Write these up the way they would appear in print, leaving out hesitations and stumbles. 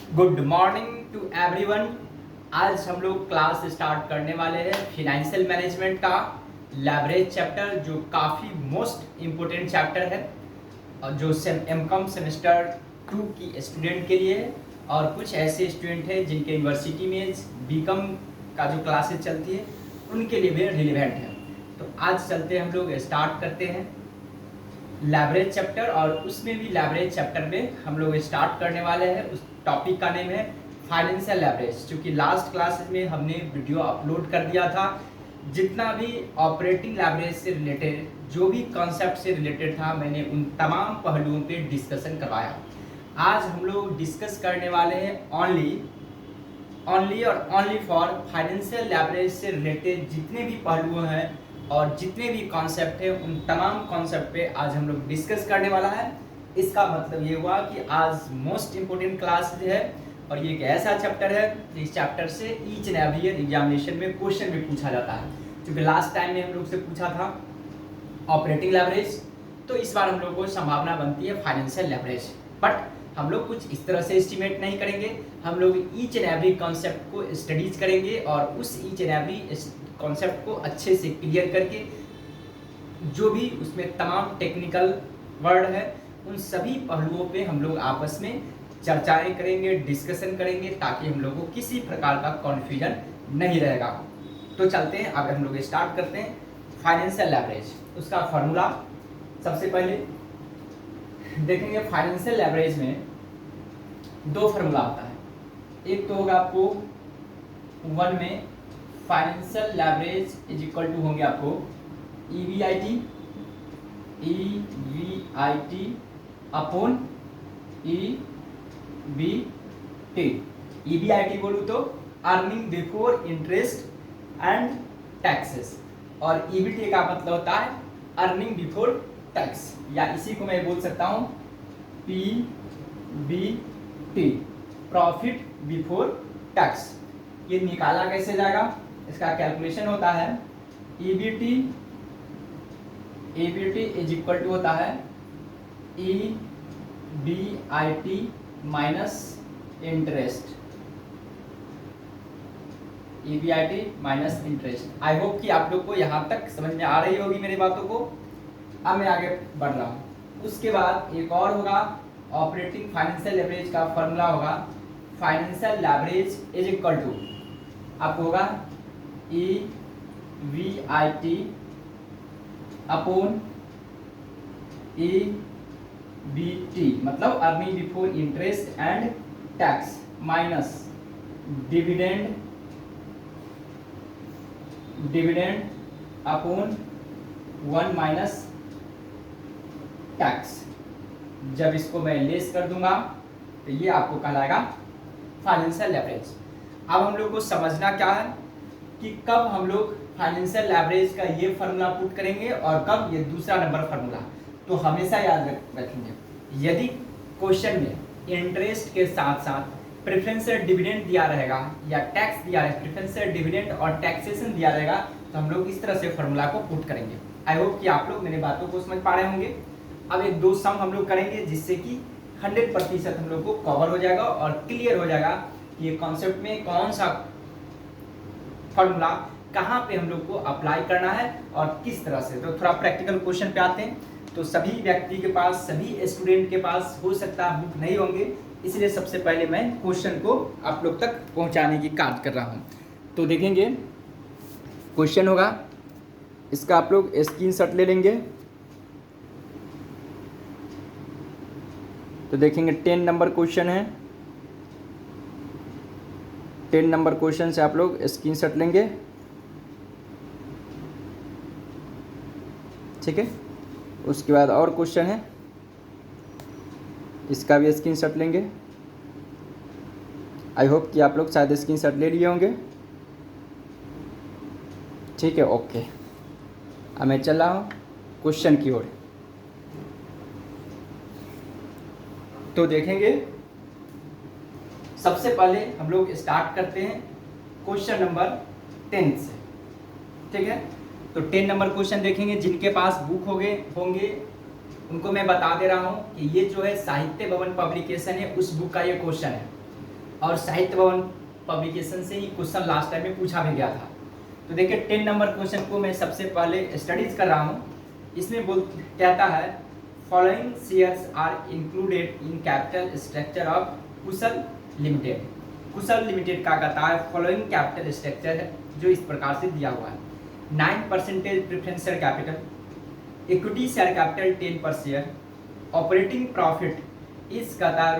Good morning to everyone. आज हम लोग क्लास स्टार्ट करने वाले हैं फिनेंशियल मैनेजमेंट का लेवरेज चैप्टर, जो काफ़ी मोस्ट इम्पोर्टेंट चैप्टर है और जो एमकॉम सेमेस्टर 2 की स्टूडेंट के लिए है और कुछ ऐसे स्टूडेंट हैं जिनके यूनिवर्सिटी में बीकॉम का जो क्लासेस चलती है उनके लिए भी रिलेवेंट है। तो आज चलते हम लोग स्टार्ट करते हैं लेवरेज चैप्टर, और उसमें भी लेवरेज चैप्टर में हम लोग स्टार्ट करने वाले हैं। उस टॉपिक का नेम है फाइनेंशियल लेवरेज। क्योंकि लास्ट क्लास में हमने वीडियो अपलोड कर दिया था, जितना भी ऑपरेटिंग लेवरेज से रिलेटेड जो भी कॉन्सेप्ट से रिलेटेड था मैंने उन तमाम पहलुओं पे डिस्कशन करवाया। आज हम लोग डिस्कस करने वाले हैं ओनली और ओनली फॉर फाइनेंशियल लेवरेज से रिलेटेड जितने भी पहलू हैं और जितने भी कॉन्सेप्ट है उन तमाम कॉन्सेप्ट पे आज हम लोग डिस्कस करने वाला है। इसका मतलब ये हुआ कि आज मोस्ट इम्पोर्टेंट क्लास है और ये एक ऐसा चैप्टर है जिस चैप्टर से each and every year examination में क्वेश्चन भी पूछा जाता है। क्योंकि लास्ट टाइम में हम लोग से पूछा था ऑपरेटिंग लेवरेज, तो इस बार हम लोग को संभावना बनती है फाइनेंशियल लेवरेज। बट हम लोग कुछ इस तरह से एस्टिमेट नहीं करेंगे, हम लोग ईच एंड एवरी कॉन्सेप्ट को स्टडीज करेंगे और उस ईच एंड एवरी कॉन्सेप्ट को अच्छे से क्लियर करके जो भी उसमें तमाम टेक्निकल वर्ड है उन सभी पहलुओं पे हम लोग आपस में चर्चाएं करेंगे, डिस्कशन करेंगे, ताकि हम लोग को किसी प्रकार का कन्फ्यूजन नहीं रहेगा। तो चलते हैं, अब हम लोग स्टार्ट करते हैं फाइनेंशियल लेवरेज। उसका फॉर्मूला सबसे पहले देखेंगे। फाइनेंशियल लेवरेज में दो फार्मूला होता है। एक तो होगा आपको 1 में financial leverage is equal to होंगे आपको EBIT अपॉन EBT। EBIT बोलूँ तो earning before interest and taxes, और EBT का मतलब होता है अर्निंग बिफोर टैक्स, या इसी को मैं बोल सकता हूँ PBT, प्रॉफिट बिफोर टैक्स। ये निकाला कैसे जाएगा, इसका कैलकुलेशन होता है EBT इज इक्वल टू होता है EBIT minus interest. EBIT minus interest. I hope कि आप लोग को यहाँ तक समझ में आ रही होगी मेरी बातों को। अब मैं आगे बढ़ रहा हूँ। उसके बाद एक और होगा ऑपरेटिंग फाइनेंशियल लेवरेज का फॉर्मूला होगा financial leverage is equal to आपको होगा EBIT अपॉन EBT, मतलब earning before interest and tax minus dividend upon 1 minus tax. जब इसको मैं लेस कर दूंगा तो ये आपको कहलाएगा फाइनेंशियल लेवरेज। अब हम लोग को समझना क्या है कि कब हम लोग फाइनेंशियल लेवरेज का ये फार्मूला पुट करेंगे और कब ये दूसरा नंबर फार्मूला। तो हमेशा याद रखेंगे, यदि क्वेश्चन में इंटरेस्ट के साथ साथ प्रेफरेंशियल डिविडेंड दिया रहेगा या टैक्स दिया है, प्रेफरेंशियल डिविडेंड और टैक्सेशन दिया रहेगा, तो हम लोग इस तरह से फार्मूला को पुट करेंगे। आई होप कि आप लोग मेरी बातों को समझ पा रहे होंगे। अब एक दो सम हम लोग करेंगे जिससे कि 100% हम लोग को कवर हो जाएगा और क्लियर हो जाएगा कि ये कॉन्सेप्ट में कौन सा फार्मूला कहाँ पे हम लोग को अप्लाई करना है और किस तरह से। तो थोड़ा प्रैक्टिकल क्वेश्चन पे आते हैं। तो सभी व्यक्ति के पास, सभी स्टूडेंट के पास हो सकता है बुक नहीं होंगे, इसलिए सबसे पहले मैं क्वेश्चन को आप लोग तक पहुँचाने की कार्य कर रहा हूँ। तो देखेंगे क्वेश्चन होगा, इसका आप लोग स्क्रीनशॉट ले लेंगे। तो देखेंगे 10 नंबर क्वेश्चन है। 10 नंबर क्वेश्चन से आप लोग स्क्रीनशॉट लेंगे, ठीक है। उसके बाद और क्वेश्चन है, इसका भी स्क्रीनशॉट लेंगे। आई होप कि आप लोग शायद स्क्रीनशॉट ले लिए होंगे, ठीक है। ओके, अब मैं चल रहा हूँ क्वेश्चन की ओर। तो देखेंगे सबसे पहले हम लोग स्टार्ट करते हैं क्वेश्चन नंबर 10 से, ठीक है। तो 10 नंबर क्वेश्चन देखेंगे। जिनके पास बुक होंगे उनको मैं बता दे रहा हूँ कि ये जो है साहित्य भवन पब्लिकेशन है, उस बुक का ये क्वेश्चन है। और साहित्य भवन पब्लिकेशन से ही क्वेश्चन लास्ट टाइम में पूछा भी गया था। तो देखिए 10 नंबर क्वेश्चन को मैं सबसे पहले स्टडीज कर रहा हूँ। इसमें कहता है following shares are included in capital structure of Kushal limited. Kushal limited का कहता है फॉलोइंग कैपिटल स्ट्रक्चर है जो इस प्रकार से दिया हुआ है। 9% preference share capital, equity share capital 10 per share, operating profit इस कहता है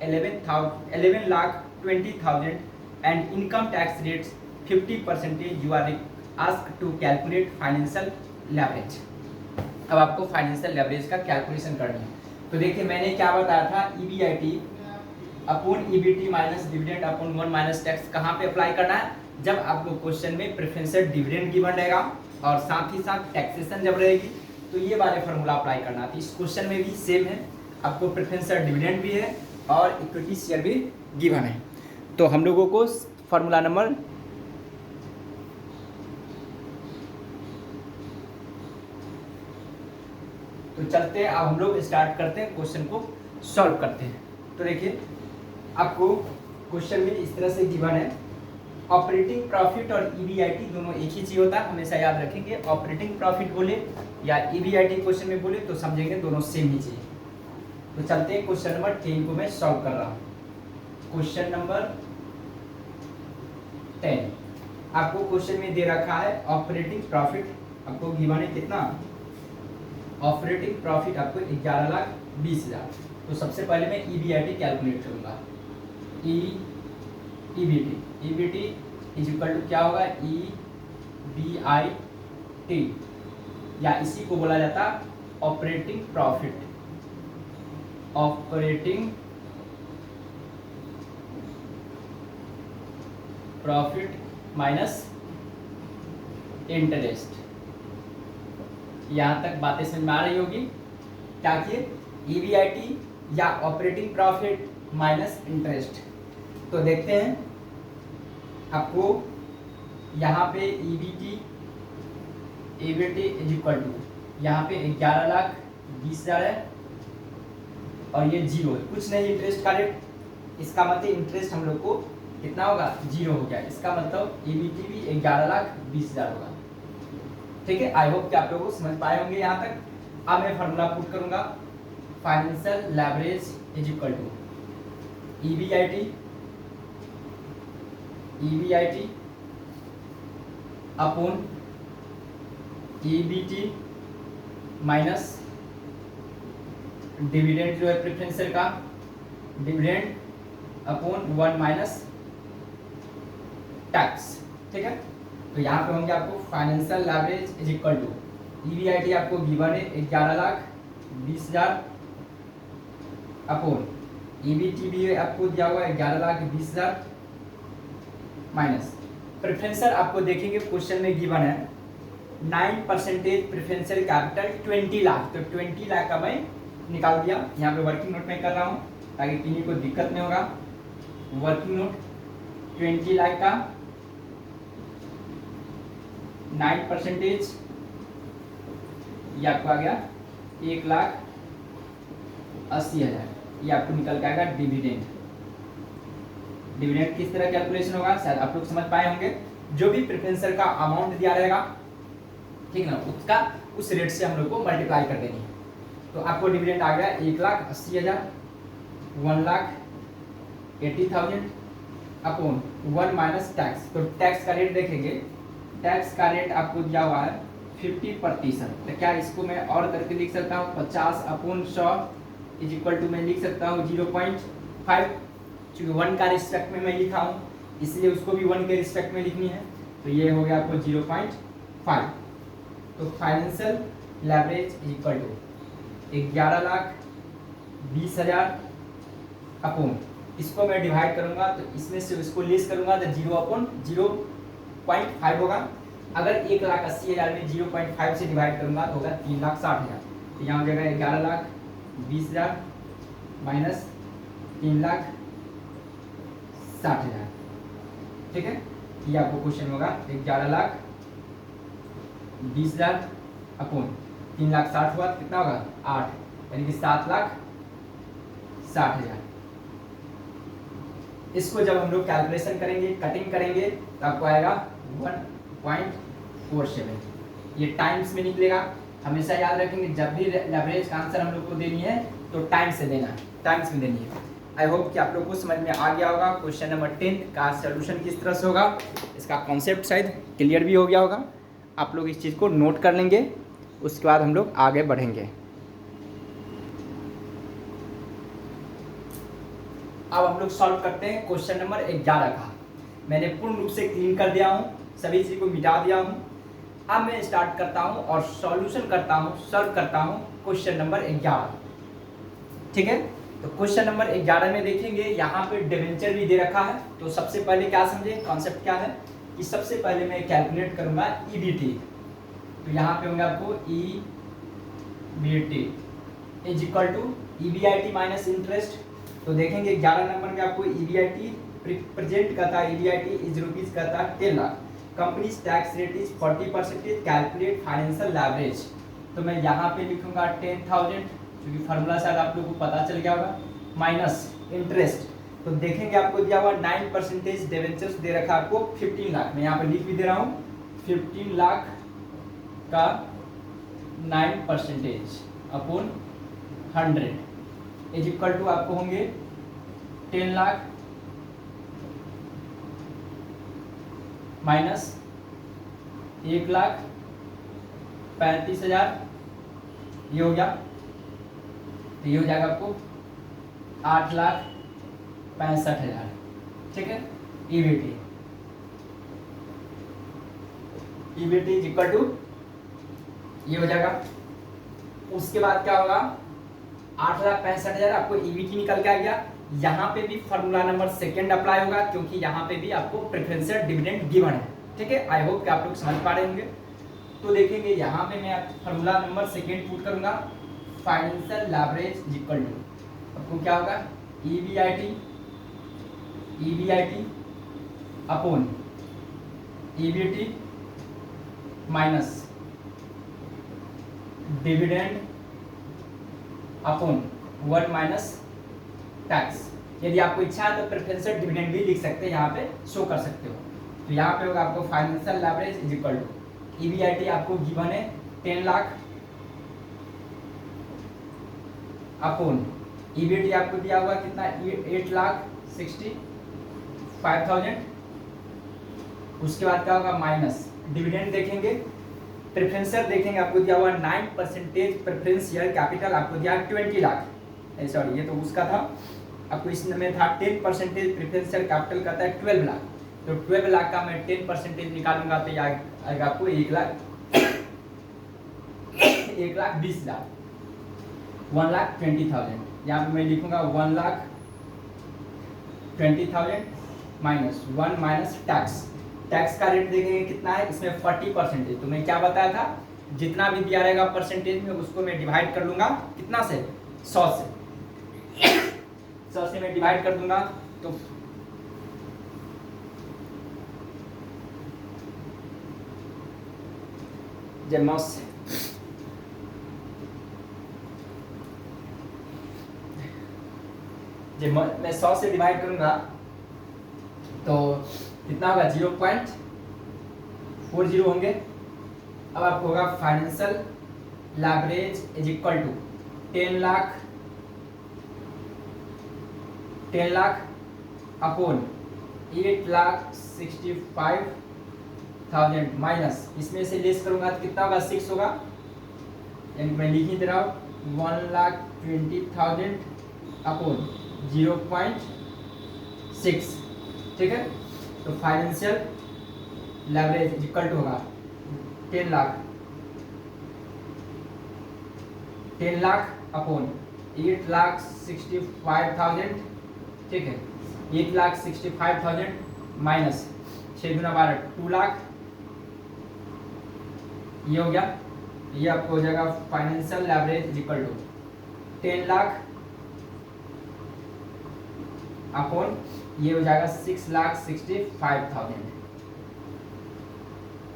₹11,20,000 and income tax rates 50%। You are asked to calculate financial leverage. अब आपको फाइनेंशियल लेवरेज का कैलकुलेशन करना है। तो देखिए मैंने क्या बताया था, EBIT upon EBT minus dividend upon 1 minus tax कहाँ पे अप्लाई करना है, जब आपको क्वेश्चन में प्रेफरेंशियल डिविडेंड गिवन रहेगा और साथ ही साथ टैक्सेशन जब रहेगी तो ये वाले फार्मूला अप्लाई करना है। इस क्वेश्चन में भी सेम है, आपको प्रेफरेंशियल डिविडेंड भी है और इक्विटी शेयर भी गिवन है। तो हम लोगों को फार्मूला नंबर तो चलते हैं, अब हम लोग स्टार्ट करते हैं, क्वेश्चन को सॉल्व करते हैं। तो देखिए आपको क्वेश्चन में इस तरह से गिवन है, ऑपरेटिंग प्रॉफिट और EBIT दोनों एक ही चीज होता है, हमेशा याद रखेंगे। ऑपरेटिंग प्रॉफिट बोले या EBIT क्वेश्चन में बोले तो समझेंगे दोनों सेम ही चीज। तो चलते हैं क्वेश्चन नंबर 10 को मैं सॉल्व कर रहा हूँ। क्वेश्चन नंबर 10 आपको क्वेश्चन में दे रखा है ऑपरेटिंग प्रॉफिट आपको गिवन है कितना, ऑपरेटिंग प्रॉफिट आपको 11,20,000। तो सबसे पहले मैं EBIT कैलकुलेट करूंगा। EBT इज इक्वल टू क्या होगा, EBIT या इसी को बोला जाता operating profit. Operating profit minus interest. यहाँ तक बातें समझ में आ रही होगी। क्या किए, EBIT या ऑपरेटिंग प्रॉफिट माइनस इंटरेस्ट। तो देखते हैं आपको यहाँ पे EBT इज इक्वल टू यहाँ पे 11,20,000 है और ये 0 है, कुछ नहीं इंटरेस्ट का रेट। इसका मतलब इंटरेस्ट हम लोग को कितना होगा, 0 हो गया। इसका मतलब EBT भी 11,20,000 होगा। ठीक है, आई होप कि आप लोगों को समझ पाए होंगे यहाँ तक। अब मैं फार्मूला पुट करूंगा, financial leverage is equal to EBIT upon EBT minus dividend जो है प्रेफरेंशियल का, डिविडेंड अपॉन 1 माइनस टैक्स। ठीक है, तो यहाँ पे होंगे आपको financial leverage is equal to EBIT आपको गिवन है 11,20,000 अपॉन EBT भी आपको दिया हुआ है 11,20,000 माइनस प्रेफरेंशियल। आपको देखेंगे क्वेश्चन में गिवन है 9% प्रेफरेंशियल कैपिटल 20 लाख। तो 20 लाख का मैं निकाल दिया, यहाँ पे वर्किंग नोट में कर रहा हूँ ताकि किसी को दिक्कत नहीं होगा। वर्किंग नोट 20 लाख का 9% ये आपको आ गया 1,80,000। ये आपको निकल के आएगा डिविडेंड। डिविडेंड किस तरह कैलकुलेशन होगा शायद आप लोग समझ पाए होंगे। जो भी प्रेफरेंशियल का अमाउंट दिया रहेगा, ठीक ना, उसका उस रेट से हम लोग को मल्टीप्लाई कर देनी है। तो आपको डिविडेंड आ गया 1,80,000, 1,80,000 अपॉन 1 माइनस टैक्स। तो टैक्स का रेट देखेंगे, टैक्स का रेट आपको दिया हुआ है 50%। तो क्या इसको मैं और करके लिख सकता हूँ, 50 अपॉन 100 इज इक्वल टू मैं लिख सकता हूँ 0.5। चूँकि 1 का रिस्पेक्ट में मैं लिखा हूँ इसलिए उसको भी 1 के रिस्पेक्ट में लिखनी है। तो ये हो गया आपको 0.5। तो financial leverage is equal to 11,20,000 upon, इसको मैं डिवाइड करूंगा तो इसमें से इसको लेस करूंगा तो 0.5 होगा। अगर 1,80,000 में 0.5 से डिवाइड करूंगा तो होगा 3,60,000। तो यहाँ हो जाएगा 11,20,000 माइनस 3,60,000। ठीक है, ये आपको क्वेश्चन होगा 11,20,000 अपॉन 3,60,000 हुआ कितना होगा 8, यानी कि 7,60,000। इसको जब हम लोग कैलकुलेशन करेंगे, कटिंग करेंगे, तो आपको आएगा 1.47। ये टाइम्स में निकलेगा। हमेशा याद रखेंगे जब भी लेवरेज का आंसर हम लोग को देनी है तो टाइम्स से देना है, टाइम्स में देनी है। आई होप कि आप लोग को समझ में आ गया होगा। क्वेश्चन नंबर 10 का सोल्यूशन किस तरह से होगा, इसका कॉन्सेप्ट शायद क्लियर भी हो गया होगा। आप लोग इस चीज़ को नोट कर लेंगे, उसके बाद हम लोग आगे बढ़ेंगे। अब हम लोग सॉल्व करते हैं क्वेश्चन नंबर 11 का। मैंने पूर्ण रूप से क्लीन कर दिया हूँ, सभी चीज़ को मिटा दिया हूँ। अब मैं स्टार्ट करता हूँ और सॉल्यूशन करता हूँ, सॉल्व करता हूँ क्वेश्चन नंबर 11। ठीक है, तो क्वेश्चन नंबर 11 में देखेंगे यहाँ पे डिवेंचर भी दे रखा है। तो सबसे पहले क्या समझे, कॉन्सेप्ट क्या है कि सबसे पहले मैं कैलकुलेट करूँगा ईबीटी। तो यहाँ पे होंगे आपको EBT is equal to EBIT minus interest. तो देखेंगे 11 नंबर में आपको ईबीआईटी प्रेजेंट करता है, ईबीआईटी इज रुपीज करता है 10 lakh, companies tax rate is 40%, calculate financial leverage. तो मैं यहाँ पे लिखूंगा 10,000, क्योंकि फार्मूला शायद आप लोगों को पता चल गया होगा, माइनस इंटरेस्ट। तो देखेंगे आपको दिया हुआ 9% डिवेंचर्स दे रखा है आपको 15 लाख। मैं यहाँ पे लिख भी दे रहा हूँ 15 लाख का 9% अपॉन 100 इज इक्वल टू आपको होंगे 10 लाख माइनस 1,35,000, ये हो गया। तो ये हो जाएगा आपको 8,65,000। ठीक है, ईबीटी इज इक्वल टू ये हो जाएगा। उसके बाद क्या होगा, 8,65,000 आपको ईबीटी निकल के आ गया। यहाँ पे भी फार्मूला नंबर सेकंड अप्लाई होगा, क्योंकि यहाँ पे भी आपको प्रेफरेंशियल डिविडेंड गिवन है। ठीक है, आई होप कि आप लोग समझ पा रहे होंगे। तो देखेंगे यहाँ पे मैं फार्मूला नंबर सेकंड पुट करूंगा, financial leverage is equal to आपको क्या होगा, EBIT upon EBT minus dividend upon 1 minus tax. यदि आपको इच्छा है तो प्रेफरेंशियल डिविडेंड भी लिख सकते हैं, यहाँ पे शो कर सकते हो। तो यहाँ पे होगा आपको financial leverage is equal to ईबीआईटी आपको गिवन है 10 लाख अपॉन ईबीटी आपको दिया हुआ कितना 8,65,000। उसके बाद क्या होगा, माइनस डिविडेंड देखेंगे, प्रेफरेंशियल देखेंगे आपको दिया हुआ 9% प्रेफरेंशियल कैपिटल आपको दिया 20 लाख। सॉरी, ये तो उसका था, आपको इसमें था 10% प्रेफरेंशियल कैपिटल करता है 12 लाख। तो 12 लाख का मैं 10% निकालूंगा तो आएगा आपको 1,20,000, 1,20,000। यहाँ पे मैं लिखूंगा 1,20,000 माइनस 1 माइनस टैक्स। टैक्स का रेट देखेंगे कितना है, इसमें 40%। तो मैं क्या बताया था, जितना भी दिया रहेगा परसेंटेज में उसको मैं डिवाइड कर लूंगा कितना से, 100 से। 100 से मैं डिवाइड कर दूंगा तो मैं 100 से डिवाइड करूंगा तो कितना होगा, 0.40 होंगे। अब आपको होगा financial leverage is equal to 10 lakh upon 8,65,000 minus इसमें से लेस करूंगा तो कितना होगा, 6 होगा। यानी मैं लिख ही दे रहा हूँ 1,20,000 अपॉन 0.6। ठीक है, तो फाइनेंशियल लेवरेज इक्वल टू होगा 10 लाख अपॉन 8,65,000। ठीक है, 8,65,000 माइनस 6 गुना 12 2 लाख, ये हो गया। ये आपको हो जाएगा financial leverage equal to 10 lakh upon ये हो जाएगा 6,65,000।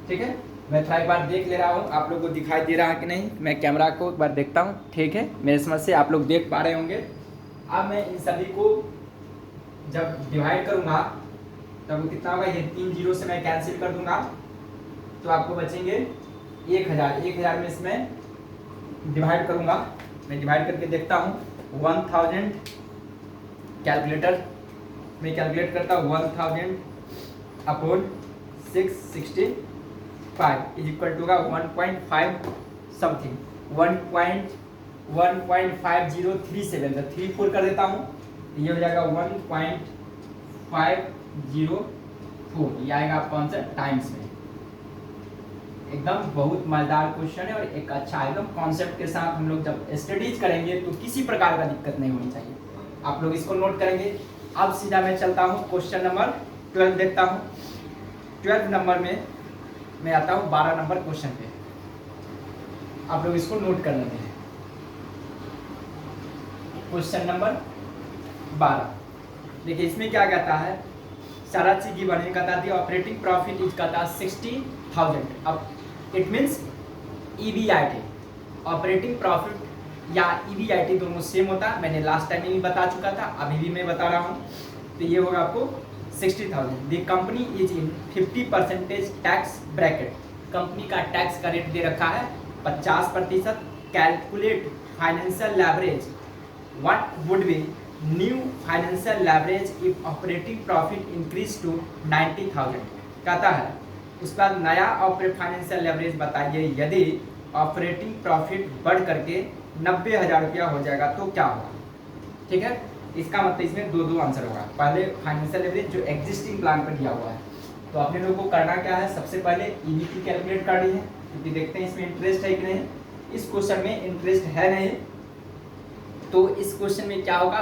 ठीक है, मैं थोड़ा एक बार देख ले रहा हूँ आप लोग को दिखाई दे रहा है कि नहीं, मैं कैमरा को एक बार देखता हूँ। ठीक है, मेरे समझ से आप लोग देख पा रहे होंगे। अब मैं इन सभी को जब डिवाइड करूंगा तब वो कितना होगा, ये 3 जीरो से मैं कैंसिल कर दूंगा तो आपको बचेंगे 1000। 1000 में इसमें डिवाइड करूंगा, मैं डिवाइड करके देखता हूँ 1000, कैलकुलेटर में कैलकुलेट करता हूँ 1000 अपॉन 665 इज इक्वल टू का 1.5 समथिंग 1.5037, तो 34 कर देता हूँ, ये हो जाएगा 1.504, ये आएगा आपका आंसर टाइम्स में। एकदम बहुत मजेदार क्वेश्चन है और एक अच्छा एकदम कॉन्सेप्ट के साथ हम लोग जब स्टडीज करेंगे तो किसी प्रकार का दिक्कत नहीं होनी चाहिए, आप लोग इसको नोट करेंगे। अब सीधा मैं चलता हूँ क्वेश्चन नंबर 12 देखता हूँ। 12 नंबर में मैं आता हूँ 12 नंबर क्वेश्चन पे, आप लोग इसको नोट कर लेंगे। क्वेश्चन नंबर 12 देखिए, इसमें क्या कहता है, सारा चीज गिवन है, कहता है ऑपरेटिंग प्रॉफिट इज कहता है 60,000। अब it means EBIT, operating profit या EBIT दोनों सेम होता है, मैंने लास्ट टाइम में भी बता चुका था, अभी भी मैं बता रहा हूँ। तो ये होगा आपको 60,000। The company is in 50% tax bracket, company का टैक्स का रेट दे रखा है 50%। Calculate financial leverage, what would be new financial leverage if operating profit increase to 90,000। कहता है उसके बाद नया फाइनेंशियल लेवरेज बताइए यदि ऑपरेटिंग प्रॉफिट बढ़ करके 90,000 रुपया हो जाएगा तो क्या होगा। ठीक है, इसका मतलब इसमें दो आंसर होगा। पहले फाइनेंशियल लेवरेज जो एग्जिस्टिंग प्लान पर दिया हुआ है, तो अपने लोगों को करना क्या है, सबसे पहले EBT कैलकुलेट करनी है, क्योंकि देखते हैं इसमें इंटरेस्ट है कि नहीं। इस क्वेश्चन में इंटरेस्ट है नहीं, तो इस क्वेश्चन में क्या होगा,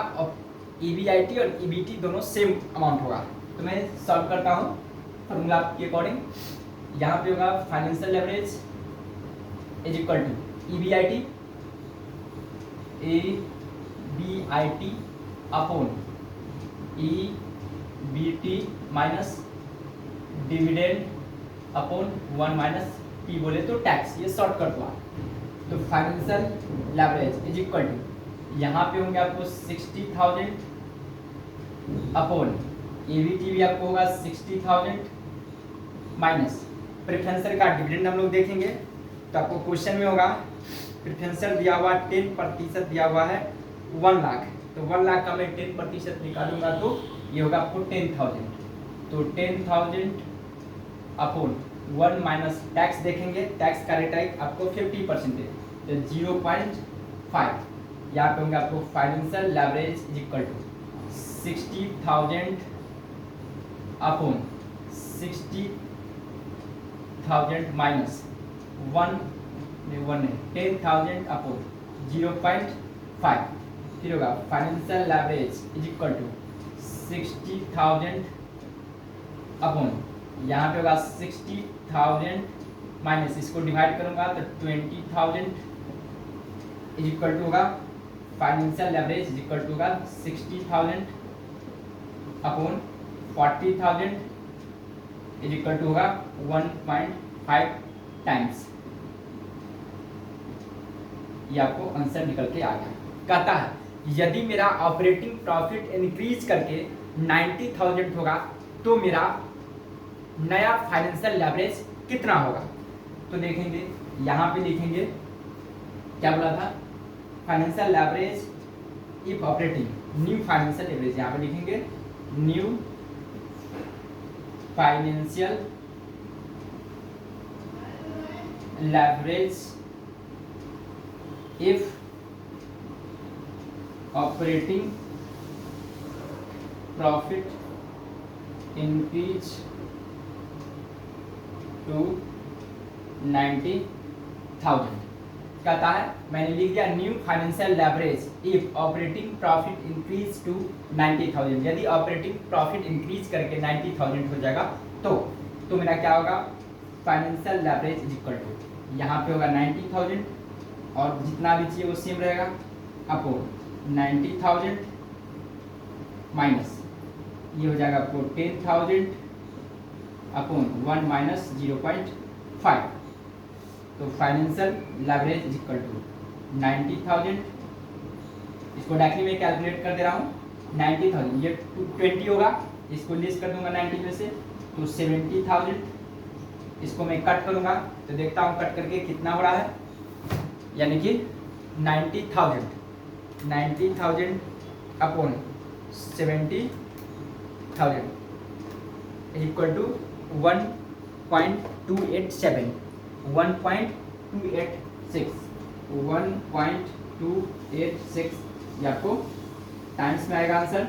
EBIT और EBT दोनों सेम अमाउंट होगा। तो मैं सॉल्व करता हूँ फॉर्मूला के अकॉर्डिंग। यहाँ पे होगा financial leverage is equal to EBIT upon EBT minus dividend upon 1 minus P बोले तो टैक्स, ये शॉर्ट कट हुआ। तो financial leverage is equal to, यहाँ पे होंगे आपको 60,000 अपॉन EBT भी आपको होगा 60,000 माइनस प्रेफरेंशियल का डिविडेंड हम लोग देखेंगे। तो आपको क्वेश्चन में होगा प्रेफरेंशियल दिया हुआ 10% दिया हुआ है 1 लाख, तो 1 लाख का मैं 10% निकालूंगा तो ये होगा आपको 10,000। तो 10,000 अपॉन 1 माइनस टैक्स देखेंगे, टैक्स का रेट है आपको 50%, तो 0.5। यहाँ पे होंगे आपको financial leverage is equal to 60,000 upon 60,000 minus 10,000 upon 0.5, फिर होगा financial leverage is equal to 60,000 upon, यहाँ पे होगा 60,000 माइनस, इसको डिवाइड करूंगा तो 20,000 इज इक्वल टू होगा financial leverage is equal to होगा 60,000 अपॉन 40,000 इज इक्वल टू होगा 1.5 टाइम्स। ये आपको आंसर निकल के आ गया। कहता है यदि मेरा ऑपरेटिंग प्रॉफिट इंक्रीज करके 90,000 होगा तो मेरा नया फाइनेंशियल लेवरेज कितना होगा। तो देखेंगे यहाँ पे लिखेंगे क्या बोला था, financial leverage if operating, new financial leverage, यहाँ पे लिखेंगे new financial leverage if operating profit increase to 90,000। कहता है मैंने लिख दिया new financial leverage if operating profit increase to 90,000, यदि ऑपरेटिंग प्रॉफिट इंक्रीज करके 90,000 हो जाएगा तो मेरा क्या होगा, financial leverage is equal to, यहाँ पे होगा 90,000 और जितना भी चाहिए वो सेम रहेगा अपॉन 90,000 माइनस ये हो जाएगा आपको 10,000 अपॉन 1 माइनस 0.5। तो financial leverage is equal to 90,000, इसको डायरेक्टली मैं कैलकुलेट कर दे रहा हूँ, 90,000, ये 20 होगा, इसको लेस कर दूंगा 90 में से, तो 70,000। इसको मैं कट करूंगा तो देखता हूँ कट करके कितना हो रहा है, यानी कि 90,000 अपॉन 70,000 इक्वल टू 1.286 ये आपको टाइम्स में आएगा आंसर,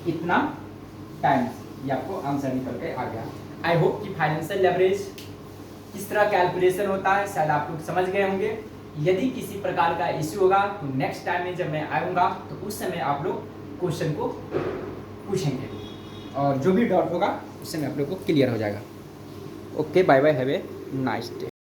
इतना टाइम्स, ये आपको आंसर निकल के आ गया। आई होप कि फाइनेंशियल लेवरेज किस तरह कैलकुलेशन होता है शायद आप लोग समझ गए होंगे। यदि किसी प्रकार का इश्यू होगा तो नेक्स्ट टाइम में जब मैं आऊँगा तो उस समय आप लोग क्वेश्चन को पूछेंगे और जो भी डाउट होगा उस समय आप लोग को क्लियर हो जाएगा। Okay, bye bye, have a nice day.